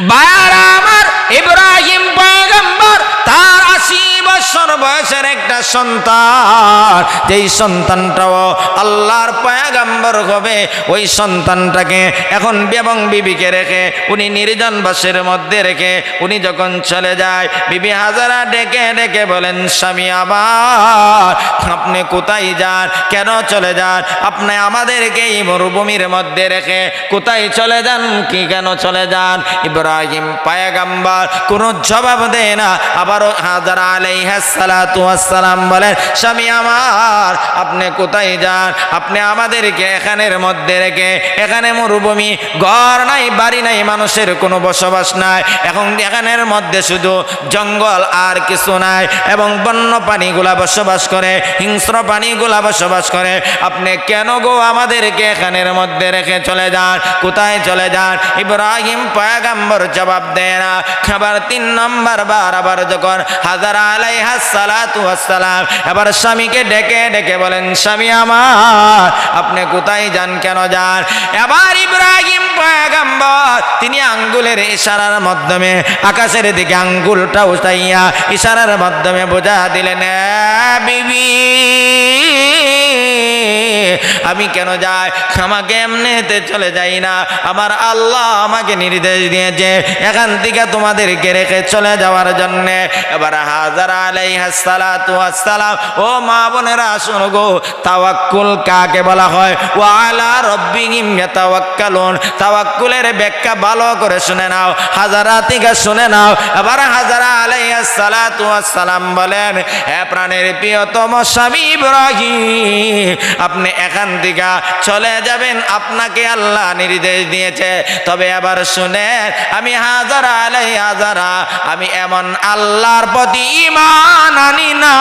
বায়ারা আমার, ইব্রাহিম পয়গম্বর তার 80 বছর বয়সের একটা সন্তান, যেই সন্তানটাও আল্লাহর পয়গম্বর হবে, ওই সন্তানটাকে এখন এবং বিবিকে রেখে উনি নির্জন বাসের মধ্যে রেখে উনি যখন চলে যায়, বিবি হাজারা ডেকে ডেকে বলেন, স্বামী আবার আপনি কোথায় যান, কেন চলে যান? আপনি আমাদেরকে এই মরুভূমির মধ্যে রেখে কোথায় চলে যান, কি কেন চলে যান? ইব্রাহিম পয়গম্বর কোনো জবাব দেয় না। আবারও হাজারা আলাইহিস সালাতু ওয়াস সালাম বলেন, স্বামী আমার আপনি কোথায় যান? আপনি আমাদেরকে এখানের মধ্যে রেখে, এখানে মরুভূমি, ঘর নাই, বাড়ি নাই, মানুষের কোনো বসবাস নাই, এখন এখানের মধ্যে শুধু জঙ্গল আর কিছু নাই, এবং বন্য প্রাণীগুলা বসবাস করে, হিংস্র প্রাণীগুলা বসবাস করে। আপনি কেন গো আমাদেরকে এখানের মধ্যে রেখে চলে যান? কোথায় চলে যান? ইব্রাহিম পয়গম্বর জবাব দেয় না। খাবার 3 নম্বর বার আবার যখন হাজারা আলাইহিস সালাতু ওয়াস সালাম এবার স্বামীকে ডেকে ডেকে বলেন, স্বামী আমার আপনি কোথায় যান, কেন যান? এবার ইব্রাহিম পয়গম্বর তিনি আঙ্গুলের ইশারার মাধ্যমে আকাশের দিকে আঙ্গুলটা উঠাইয়া ইশারার মাধ্যমে বোঝা দিলেন, বিবি আমি কেন যাই? আমাকে এমনিতে চলে যাই না, আমার আল্লাহ আমাকে নির্দেশ দিয়েছে এখান থেকে তোমাদেরকে রেখে চলে যাওয়ার জন্য। এবার হাজারা আলাইহিস সালাতু ওয়াস সালাম, ও মা বোনেরা শোনো গো, তাওয়াক্কুল কাকে বলা হয়? ওয়া আলা রাব্বিহিম ইয়াতাওয়াক্কালুন। তাওয়াক্কুলের ব্যাখ্যা ভালো করে শুনে নাও, হাজারা থেকে শুনে নাও। এবার হাজারা আলাইহিস সালাতু ওয়াস সালাম বলেন, হে প্রাণের প্রিয়তম স্বামী ইব্রাহিম, আপনি এখান থেকে চলে যাবেন, আপনাকে আল্লাহ নির্দেশ দিয়েছে। তবে আবার শুনেন, আমি হাজারা আমি এমন আল্লাহর প্রতি ঈমান আনি না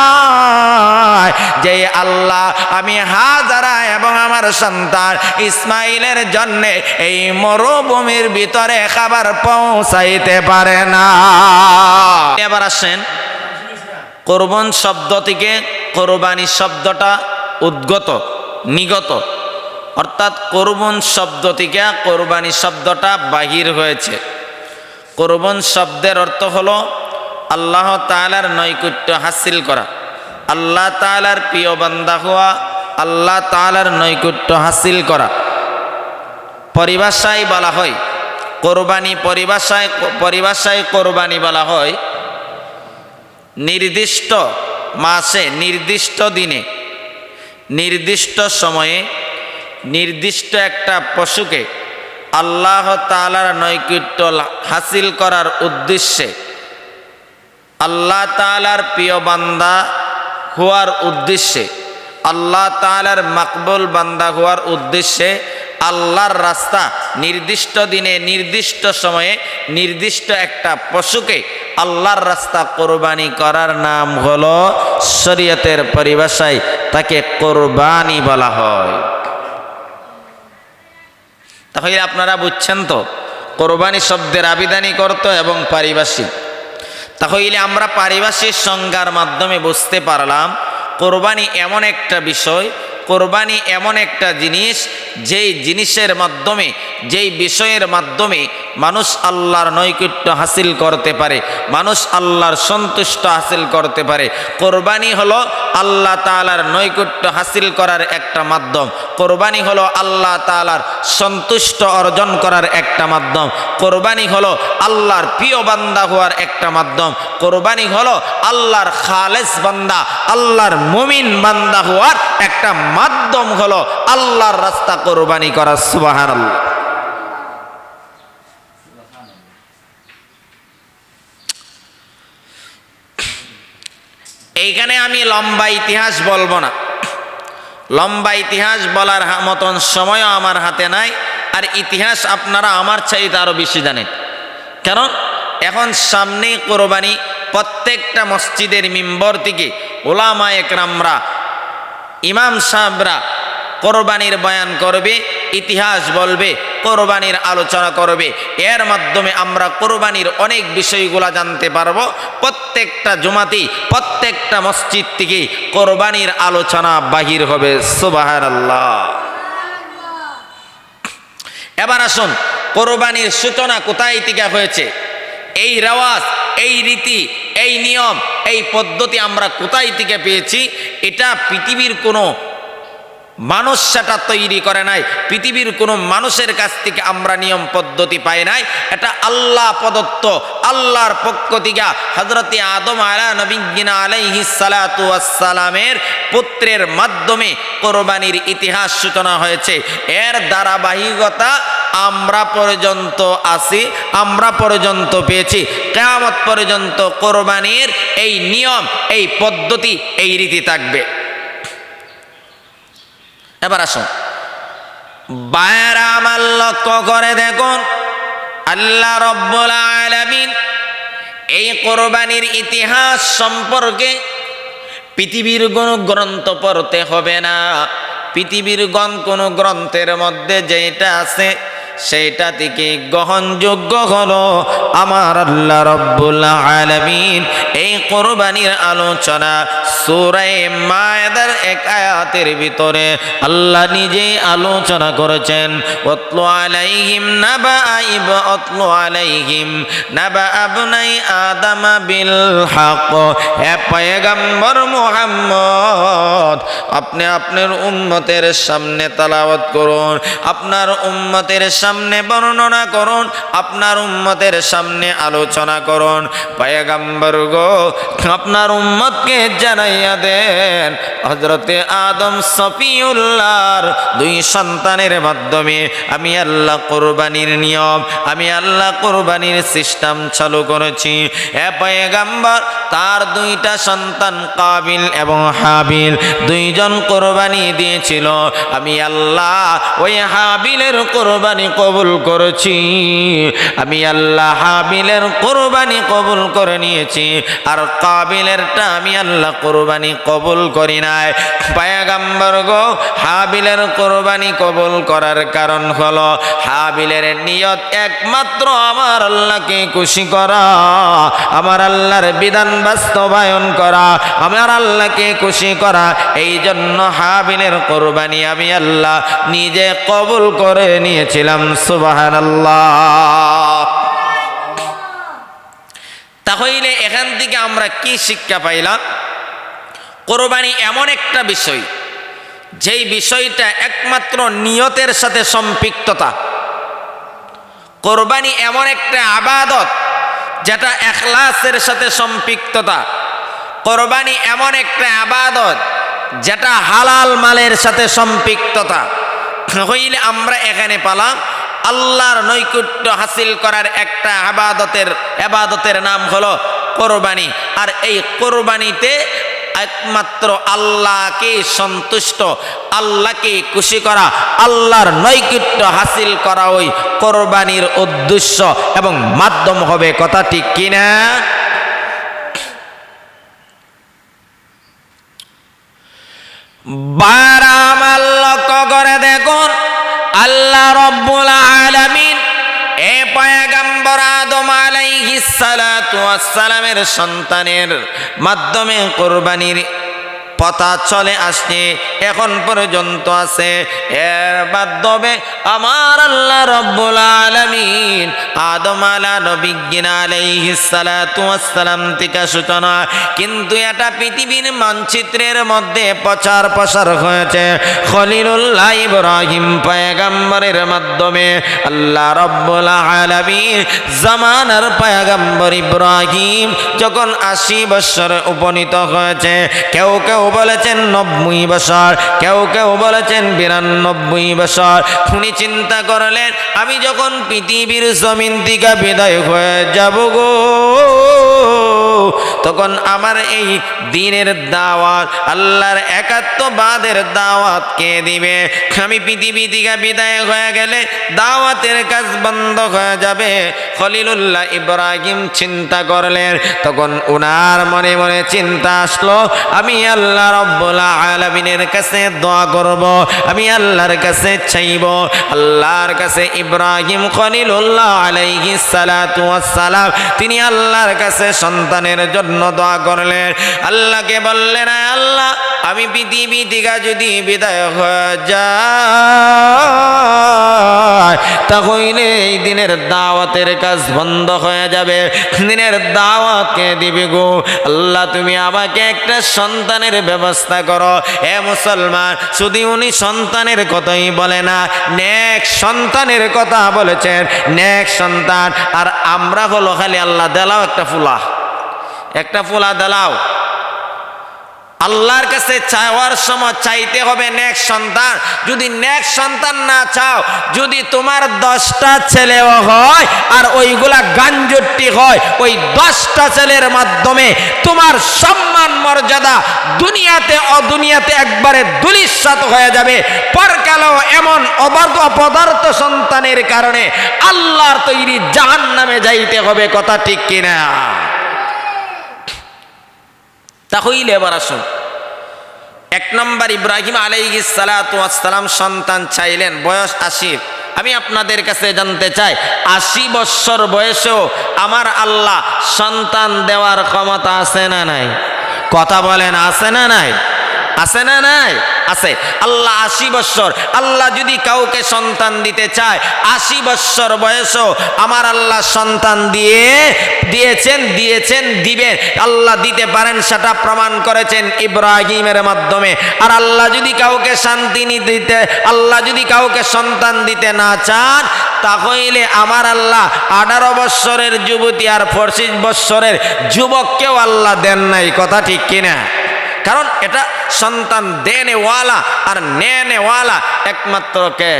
যে আল্লাহ আমি হাজারা এবং আমার সন্তান ইসমাইলের জন্য এই মরুভূমির ভিতরে খাবার পৌঁছাইতে পারে না। এবার আসেন, কোরবান শব্দ থেকে কোরবানি শব্দটা উদ্গত, নিগত, অর্থাৎ কোরবান শব্দ থেকে কোরবানি শব্দটা বাহির হয়েছে। কোরবান শব্দের অর্থ হলো আল্লাহ তাআলার নৈকট্য হাসিল করা, আল্লাহ তাআলার প্রিয় বান্দা হওয়া, আল্লাহ তাআলার নৈকট্য হাসিল করা। পরিভাষায় বলা হয় কোরবানি, পরিভাষায় কোরবানি বলা হয় নির্দিষ্ট মাসে, নির্দিষ্ট দিনে, নির্দিষ্ট সময়ে, নির্দিষ্ট একটা পশুকে আল্লাহ তাআলার নৈকট্য হাসিল করার উদ্দেশ্যে, আল্লাহ তাআলার প্রিয় বান্দা হওয়ার উদ্দেশ্যে, আল্লাহ তাআলার মাকবুল বান্দা হওয়ার উদ্দেশ্যে আল্লাহর রাস্তা নির্দিষ্ট দিনে, নির্দিষ্ট সময়ে, নির্দিষ্ট একটা পশুকে আল্লাহর রাস্তা কোরবানি করার নাম হলো, শরীয়তের পরিভাষায় তাকে কোরবানি বলা হয়। তাহলে আপনারা বুঝছেন তো কোরবানি শব্দের আবিধানিক অর্থ এবং পারিভাষিক। তাহলে আমরা পারিভাষিক সংজ্ঞার মাধ্যমে বুঝতে পারলাম কোরবানি এমন একটা বিষয়, কোরবানি এমন একটা জিনিস, যেই জিনিসের মাধ্যমে, যেই বিষয়ের মাধ্যমে মানুষ আল্লাহর নৈকট্য হাসিল করতে পারে, মানুষ আল্লাহর সন্তুষ্ট হাসিল করতে পারে। কোরবানি হলো আল্লাহ তাআলার নৈকট্য হাসিল করার একটা মাধ্যম। কোরবানি হলো আল্লাহ তাআলার সন্তুষ্ট অর্জন করার একটা মাধ্যম। কোরবানি হলো আল্লাহর প্রিয় বান্দা হওয়ার একটা মাধ্যম। কোরবানি হলো আল্লাহর খালেস বান্দা, আল্লাহর মুমিন বান্দা হওয়ার একটা মাধ্যম, হলো আল্লাহর রাস্তা কোরবানি করা। সুবহানাল্লাহ। এইখানে আমি লম্বা ইতিহাস বলবো না, লম্বা ইতিহাস বলার মতন সময়ও আমার হাতে নাই, আর ইতিহাস আপনারা আমার চাইতে আরো বেশি জানেন। কারণ এখন সামনে কোরবানি, প্রত্যেকটা মসজিদের মিম্বর থেকে ওলামায়ে একরামরা, ইমাম সাহেবরা কোরবানির বয়ান করবে, ইতিহাস বলবে, কোরবানির আলোচনা করবে। এর মাধ্যমে আমরা কোরবানির অনেক বিষয়গুলো জানতে পারবো। প্রত্যেকটা জুমাতেই, প্রত্যেকটা মসজিদ থেকে কোরবানির আলোচনা বাহির হবে। সুবহানাল্লাহ। এবার আসুন, কোরবানির সূচনা কোথায় থেকে হয়েছে, এই রেওয়াজ, এই রীতি, এই নিয়ম, এই পদ্ধতি আমরা কোথায় থেকে পেয়েছি? এটা পৃথিবীর কোনো মানুষ সেটা তৈরি করে নাই, পৃথিবীর কোনো মানুষের কাছ থেকে আমরা নিয়ম পদ্ধতি পাই নাই। এটা আল্লাহ প্রদত্ত, আল্লাহর পক্ষ থেকে হযরতে আদম আলাইহিস সালাতু ওয়াস সালামের পুত্রের মাধ্যমে কোরবানির ইতিহাস সূচনা হয়েছে। এর ধারাবাহিকতা আমরা পর্যন্ত আছি, আমরা পর্যন্ত পেয়েছি। কিয়ামত পর্যন্ত কোরবানির এই নিয়ম, এই পদ্ধতি, এই রীতি থাকবে। এবার আসুন বায়রা আমার লক্ষ্য করে দেখুন, আল্লাহ রব্বুল আলামিন এই কোরবানির ইতিহাস সম্পর্কে পৃথিবীর কোনো গ্রন্থ পড়তে হবে না, পৃথিবীর কোনো গ্রন্থের মধ্যে যেটা আছে সেইটা থেকে গ্রহণযোগ্য হলো আমার আল্লাহ রব্বুল আলামিন এই কোরবানির আলোচনা সূরা মায়েদার এক আয়াতের ভিতরে আল্লাহ নিজেই আলোচনা করেছেন। ওয়াতলু আলাইহিম নাবা আবনাই আদম বিল হক। হে পয়গম্বর মুহাম্মদ, আপনি আপনার উম্মতের সামনে তেলাওয়াত করুন, আপনার উম্মতের সামনে বর্ণনা করুন, আপনার উম্মতের সামনে আলোচনা করুন। পয়গম্বর গো, আপনার উম্মতকে জানাইয়া দেন হযরতে আদম সফিউল্লাহর 2 সন্তানের মাধ্যমে আমি আল্লাহ কোরবানির নিয়ম, আমি আল্লাহ কোরবানির সিস্টেম চালু করেছি। এ পয়গম্বর, তার 2টা সন্তান কাবিল এবং হাবিল 2 জন কোরবানি দিয়েছিল। আমি আল্লাহ ওই হাবিলের কোরবানি কবুল করেছি, আমি আল্লাহ হাবিলের কোরবানি কবুল করে নিয়েছি, আর কাবিলেরটা আমি আল্লাহ কোরবানি কবুল করি নাই। পয়গম্বর গো, হাবিলের কোরবানি কবুল করার কারণ হলো হাবিলের নিয়ত একমাত্র আমার আল্লাহকে খুশি করা, আমার আল্লাহর বিধান বাস্তবায়ন করা, আমার আল্লাহকে খুশি করা। এই জন্য হাবিলের কোরবানি আমি আল্লাহ নিজে কবুল করে নিয়েছিলাম। সুবহানাল্লাহ। তাহলে এখান থেকে আমরা কি শিক্ষা পাইলাম? কোরবানি এমন একটা বিষয়, যেই বিষয়টা একমাত্র নিয়তের সাথে সম্পৃক্ততা। কোরবানি এমন একটা ইবাদত যেটা ইখলাসের সাথে সম্পৃক্ততা। কোরবানি এমন একটা ইবাদত যেটা হালাল মালের সাথে সম্পৃক্ততা। হইলে আমরা এখানে পালাম আল্লাহর নৈকট্য হাসিল করার একটা ইবাদতের নাম হলো কোরবানি। আর এই কোরবানিতে একমাত্র আল্লাহকে সন্তুষ্ট, আল্লাহকে খুশি করা, আল্লাহর নৈকট্য হাসিল করা ওই কোরবানির উদ্দেশ্য এবং মাধ্যম হবে। কথা ঠিক কিনা? বারামাল লক্ষ্য করে দেখুন, আল্লাহ রব্বুল আলামিন এ পয়গম্বর আদম আলাইহিস সালাতু ওয়াস সালামের সন্তানের মাধ্যমে কোরবানির পথা চলে আসছে, এখন পর্যন্ত আছে। এর মাধ্যমে আমার আল্লাহ রব্বুল আলামিন আদম আলাইহিস সালাতু ওয়াস সালাম থেকে সূচনা, কিন্তু এটা পৃথিবীর মানচিত্রের মধ্যে প্রচার প্রসার হয়েছে খলিলুল্লাহ ইব্রাহিম পয়গম্বরের মাধ্যমে। আল্লাহ রব্বুল আলামিন জামানার পয়গম্বর ইব্রাহিম যখন 80 বছরে উপনীত হয়েছে, কেউ কেউ বলেছেন 90 বছর, কেউ কেউ বলেছেন 92 বছর। উনি চিন্তা করলেন, আমি যখন পৃথিবীর জমিন থেকে বিদায় হয়ে যাব গো, তখন আমার এই দ্বীনের দাওয়াত, আল্লাহর একাত্মবাদের দাওয়াত কে দিবে? আমি পৃথিবী থেকে বিদায় হয়ে গেলে দাওয়াতের কাজ বন্ধ হয়ে যাবে। খলিলুল্লাহ ইব্রাহিম চিন্তা করলেন, তখন ওনার মনে মনে চিন্তা আসলো, আমি আল্লাহ রব্বুল আলামিনের কাছে দোয়া করব, আমি আল্লাহর কাছে চাইব। আল্লাহর কাছে ইব্রাহিম খলিলুল্লাহ আলাইহিস সালাতু ওয়াস সালাম তিনি আল্লাহর কাছে সন্তানের জন্য দোয়া করলেন। আল্লাহকে বললেন, আল্লাহ আমি পৃথিবী থেকে যদি বিদায় হয়ে যায় তাহলে এই দিনের দাওয়াতের কাজ বন্ধ হয়ে যাবে। দিনের দাওয়াত কে দিবে গো? আল্লাহ তুমি আমাকে একটা সন্তানের ব্যবস্থা করো। এ মুসলমান, শুধু উনি সন্তানের কথাই বলে না, নেক সন্তানের কথা বলেছেন, নেক সন্তান। আর আমরা হলো খালি আল্লাহ দেলাও একটা ফুলা দেলাও। আল্লাহর কাছে চাওয়ার সময় চাইতে হবে নেক সন্তান। যদি নেক সন্তান না চাও, যদি তোমার 10টা ছেলেও হয় আর ওইগুলা গাঞ্জটি হয়, ওই 10টা ছেলের মাধ্যমে তোমার সম্মান মর্যাদা দুনিয়াতে অদুনিয়াতে একবারে ধূলিসাৎ হয়ে যাবে। পরকালেও এমন অপদার্থ সন্তানের কারণে আল্লাহর তৈরি জাহান্নামে যাইতে হবে। কথা ঠিক কিনা? তাহলে এবার আসুন, 1 নম্বর ইব্রাহিম আলাইহিস সালাতু ওয়াস সালাম সন্তান চাইলেন, বয়স 80। আমি আপনাদের কাছে জানতে চাই, 80 বছর বয়সেও আমার আল্লাহ সন্তান দেওয়ার ক্ষমতা আছে না নাই? কথা বলেন, আছে না নাই? আছে না নাই? আছে। আল্লাহ 80 বছর, আল্লাহ যদি কাউকে সন্তান দিতে চায় 80 বছর বয়সেও আমার আল্লাহ সন্তান দিয়েছেন দিবেন। আল্লাহ দিতে পারেন, সেটা প্রমাণ করেছেন ইব্রাহিমের মাধ্যমে। আর আল্লাহ যদি কাউকে আল্লাহ যদি কাউকে সন্তান দিতে না চান, তাহলে আমার আল্লাহ 18 বছরের যুবতী আর 25 বছরের যুবককেও আল্লাহ দেন নাই। কথা ঠিক কিনা? কারণ এটা সন্তান দেনেওয়ালা আর নেনেওয়ালা একমাত্র কে?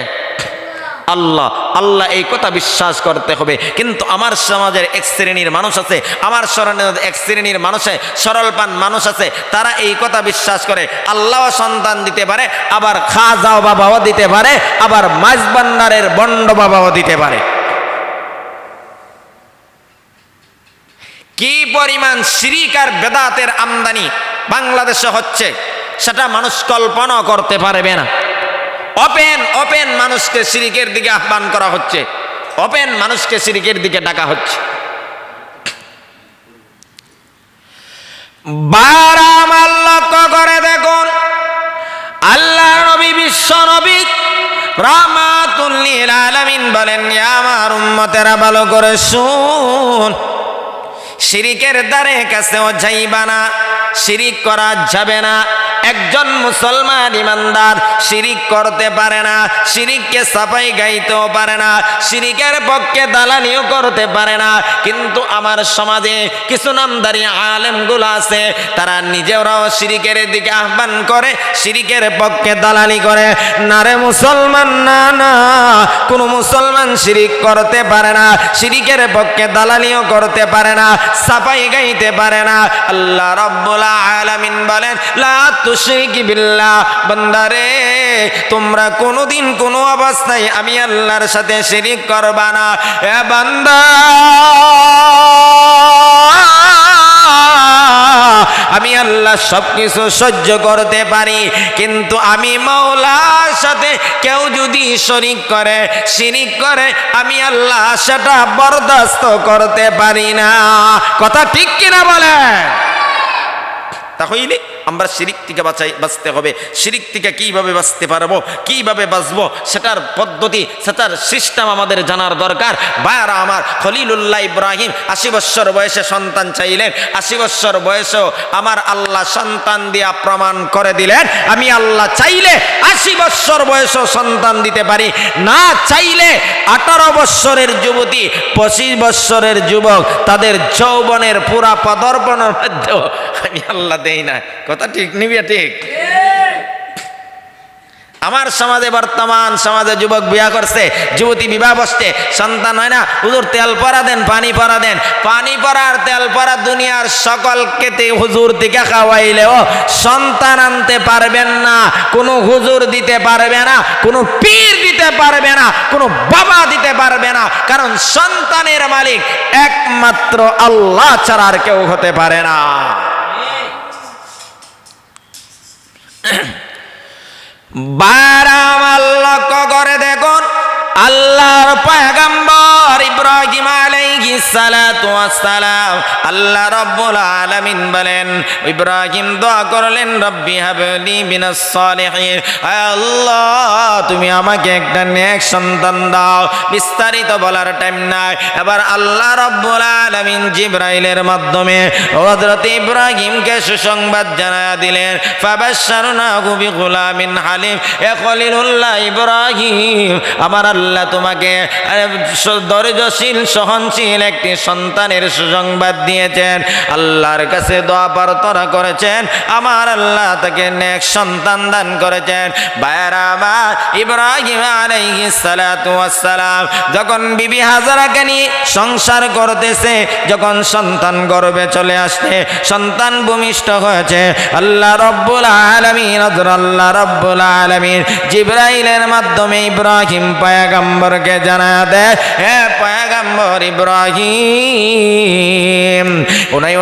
আল্লাহ। আল্লাহ, এই কথা বিশ্বাস করতে হবে। কিন্তু আমার সমাজের এক শ্রেণীর মানুষ আছে, আমার সমাজের এক শ্রেণীর মানুষে সরলপান মানুষ আছে, তারা এই কথা বিশ্বাস করে আল্লাহ সন্তান দিতে পারে, আবার খাজাও বাবাও দিতে পারে, আবার মাঝবান্ডারের বন্ড বাবাও দিতে পারে। কি পরিমাণ শিরিক আর বেদাতের আমদানি বাংলাদেশে হচ্ছে, সেটা মানুষ কল্পনা করতে পারবে না। ওপেন মানুষকে শিরিকের দিকে আহ্বান করা হচ্ছে, ওপেন মানুষকে শিরিকের দিকে ডাকা হচ্ছে। বারবার লক্ষ্য করে দেখুন, আল্লাহর নবী, বিশ্ব নবী রাহমাতুল লিল আলামিন বলেন, আমার উম্মতেরা ভালো করে শুন, শিরিকের দ্বারে কাছেও যাইবা না, শিরিক করা যাবে না। একজন মুসলমান ইমানদার শিরিক করতে পারে না, শিরিককে সাফাই গাইতেও পারে না, শিরিকের পক্ষে দালালিও করতে পারে না। কিন্তু আমার সমাজে কিছু নামদারি আলেমগুলো আছে, তারা নিজেরাও শিরিকের দিকে আহ্বান করে, শিরিকের পক্ষে দালালি করে। না রে মুসলমান, না, কোনো মুসলমান শিরিক করতে পারে না, শিরিকের পক্ষে দালালিও করতে পারে না, সাফাই গাইতে পারে না। আল্লাহ রাব্বুল আলামিন বলেন, লা তুশরিক বিল্লাহ, বান্দারে তোমরা কোনোদিন কোনো অবস্থায় আমি আল্লাহর সাথে শিরিক করবা না। এ বান্দা, আমি আল্লাহ সবকিছু সহ্য করতে পারি, কিন্তু আমি মাওলার সাথে কেউ যদি শিরিক করে আমি আল্লাহ সেটা বরদাস্ত করতে পারি না। কথা ঠিক কিনা বলেন? তাহলে আমরা শিরিক থেকে বাঁচতে হবে। শিরিক থেকে কিভাবে বাঁচতে পারবো, কিভাবে বাঁচবো, সেটার পদ্ধতি, সেটার সিস্টেম আমাদের জানার দরকার। ভাইরা আমার, খলিলুল্লাহ ইব্রাহিম 80 বছর বয়সে সন্তান চাইলেন, 80 বছর বয়সেও আমার আল্লাহ সন্তান দিয়া প্রমাণ করে দিলেন, আমি আল্লাহ চাইলে 80 বছর বয়সেও সন্তান দিতে পারি, না চাইলে 18 বছরের যুবতী, 25 বছরের যুবক, তাদের যৌবনের পুরা পদর্পণের মধ্যেও আমি আল্লাহ দেই না। কথা ঠিক নিবি? ঠিক। আমার সমাজে, বর্তমান সমাজে যুবক বিয়া করছে, যুবতী বিবাহ বসছে, সন্তান হয় না, হুজুর তেল পরা দেন, পানি পরা দেন। পানি পরার তেল পরা দুনিয়ার সকলকে হুজুর থেকে খাওয়াইলেও সন্তান আনতে পারবেন না, কোনো হুজুর দিতে পারবে না, কোনো পীর দিতে পারবে না, কোনো বাবা দিতে পারবে না। কারণ সন্তানের মালিক একমাত্র আল্লাহ ছাড়া আর কেউ হতে পারে না। বারবার লক্ষ্য করে দেখুন, আল্লাহর পয়গম্বর ইব্রাহিম আলাইহিস সালাতু ওয়াসসালাম আল্লাহ রাব্বুল আলামিন বলেন ইব্রাহিম দোয়া করলেন রব্বি হাবলি মিনাস সালিহিন আল্লাহ তুমি আমাকে একটা নেক সন্তান দাও বিস্তারিত বলার টাইম নাই এবার আল্লাহ রাব্বুল আলামিন জিবরাইলের মাধ্যমে হযরত ইব্রাহিমকে সুসংবাদ জানায়া দিলেন ফাবাশশারনাহু বিগুলামিন হালিম এ খলিলুল্লাহ ইব্রাহিম আমার আল্লাহ তোমাকে ধৈর্যশীল সহনশীল একটি সন্তানের সুসংবাদ দিয়েছেন আল্লাহর কাছে দোয়া প্রার্থনা করেছেন আমার আল্লাহ তাকে নেক সন্তান দান করেছেন ভাইরা আমার ইব্রাহিম আলাইহিস সালাতু ওয়াসসালাম যখন বিবি হাজারাকে নিয়ে সংসার করতেছে যখন সন্তান গর্ভে চলে আসছে সন্তান ভূমিষ্ঠ হয়েছে আল্লাহ রাব্বুল আলামিন আল্লাহ রাব্বুল আলামিন জিবরাইলের মাধ্যমে ইব্রাহিম পয়গম্বরকে জানায় দেয় হে পয়গম্বর ইব্রাহিম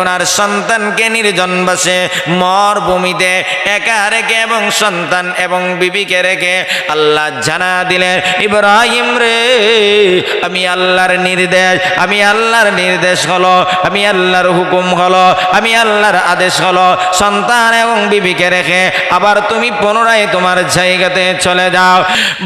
ওনার সন্তানকে নির্জন বাসে মরুভূমিতে একা রেখে এবং সন্তান এবং বিবিকে রেখে আল্লাহ জানা দিলেন ইব্রাহিম রে আমি আল্লাহর নির্দেশ হলো আমি আল্লাহর হুকুম হলো আমি আল্লাহর আদেশ হলো সন্তান এবং বিবিকে রেখে আবার তুমি পুনরায় তোমার জায়গাতে চলে যাও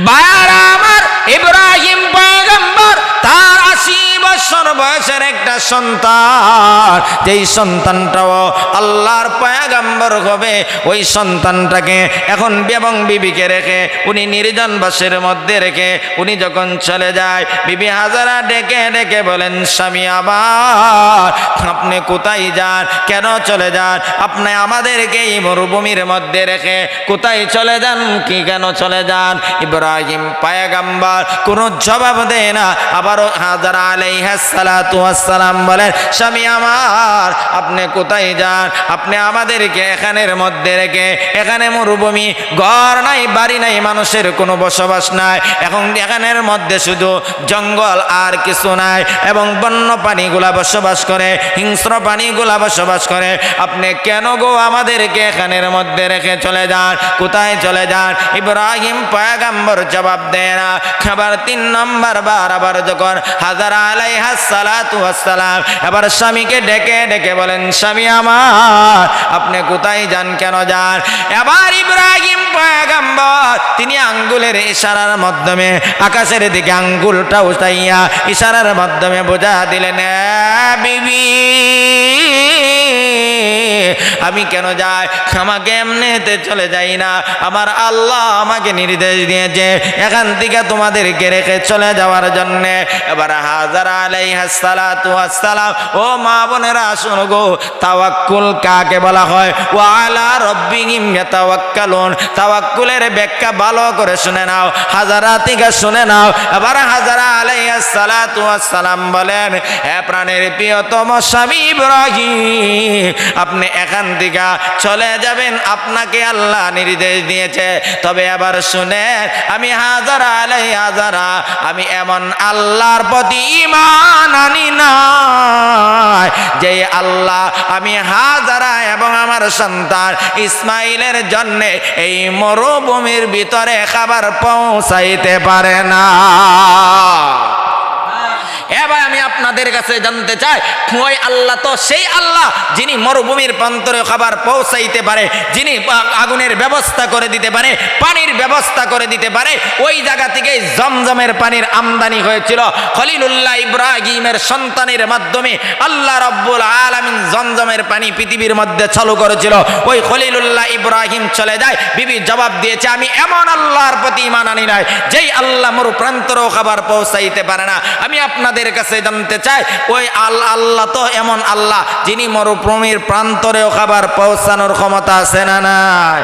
বাবা আমার ইব্রাহিম পয়গম্বর তার 80 বছর বয়সের একটা সন্তান যেই সন্তানটাও আল্লাহর পয়গম্বর হবে ওই সন্তানটাকে এখন এবং বিবিকে রেখে উনি নির্জন বাসের মধ্যে রেখে উনি যখন চলে যায় বিবি হাজারা ডেকে ডেকে বলেন স্বামী আমার আপনি কোথায় যান কেন চলে যান আপনি আমাদেরকে এই মরুভূমির মধ্যে রেখে কোথায় চলে যান কি কেন চলে যান ইব্রাহিম পয়গম্বর কোনো জবাব দেয় না আবারও হাজারা আলাইহিস সালাতু ওয়াসসালাম বলেন স্বামী আমার আপনি কোথায় যান আপনি আমাদেরকে এখানের মধ্যে রেখে এখানে মরুভূমি ঘর নাই বাড়ি নাই মানুষের কোনো বসবাস নাই এখন এখানের মধ্যে শুধু জঙ্গল আর কিছু নাই এবং বন্য প্রাণীগুলা বসবাস করে হিংস্র প্রাণীগুলা বসবাস করে আপনি কেন গো আমাদেরকে এখানের মধ্যে রেখে চলে যান কোথায় চলে যান ইব্রাহিম পয়গম্বর জবাব দেয় না খাবার 3 নম্বর বার আবার যখন হাজারা আলাইহিস সালাতু ওয়াসসালাম এবার স্বামীকে ডেকে ডেকে বলেন স্বামী আমার আপনি কোথায় যান কেন যান এবার ইব্রাহিম পয়গম্বর তিনি আঙ্গুলের ইশারার মাধ্যমে আকাশের দিকে আঙ্গুলটা উঠাইয়া ইশারার মাধ্যমে বোঝা দিলেন বিবি আমি কেন যাই আমাকে এমনিতে চলে যাই না আমার আল্লাহ আমাকে নির্দেশ দিয়েছে এখান থেকে তোমাদেরকে রেখে চলে যাওয়ার জন্য এবার হাজারা আলাইহিস সালাতু ওয়াসসালাম ও মা বোনেরা শোনো গো তাওয়াক্কুল কাকে বলা হয় ওয়া আলা রাব্বিহিম ইয়াতাওয়াক্কালুন তাওয়াক্কুলের ব্যাখ্যা ভালো করে শুনে নাও হাজারা থেকে শুনে নাও এবার হাজারা আলাইহিস সালাতু ওয়াসসালাম বলেন হে প্রাণের প্রিয়তম স্বামী ইব্রাহিম আপনি এখান থেকে চলে যাবেন আপনাকে আল্লাহ নির্দেশ দিয়েছে তবে এবার শুনেন আমি হাজারা আমি এমন আল্লাহর প্রতি ঈমান আনি না যে আল্লাহ আমি হাজারা এবং আমার সন্তান ইসমাইলের জন্য এই মরুভূমির ভিতরে খাবার পৌঁছাইতে পারে না এবার আমি আপনাদের কাছে জানতে চাই ওই আল্লাহ তো সেই আল্লাহ যিনি মরুভূমির প্রান্তরে খাবার পৌঁছাইতে পারে যিনি আগুনের ব্যবস্থা করে দিতে পারে পানির ব্যবস্থা করে দিতে পারে ওই জায়গা থেকে জমজমের পানির আমদানি হয়েছিল খলিলুল্লাহ ইব্রাহিমের সন্তানের মাধ্যমে আল্লাহ রাব্বুল আলামিন জমজমের পানি পৃথিবীর মধ্যে চালু করেছিল ওই খলিলুল্লাহ ইব্রাহিম চলে যায় বিবি জবাব দিয়েছে আমি এমন আল্লাহর প্রতি ঈমান আনি নাই যেই আল্লাহ মরু প্রান্তরেও খাবার পৌঁছাইতে পারে না আমি আপনাদের কাছে জানতে চাই ওই আল্লাহ তো এমন আল্লাহ যিনি মরুভূমির প্রান্তরেও খাবার পৌঁছানোর ক্ষমতা আছে না নাই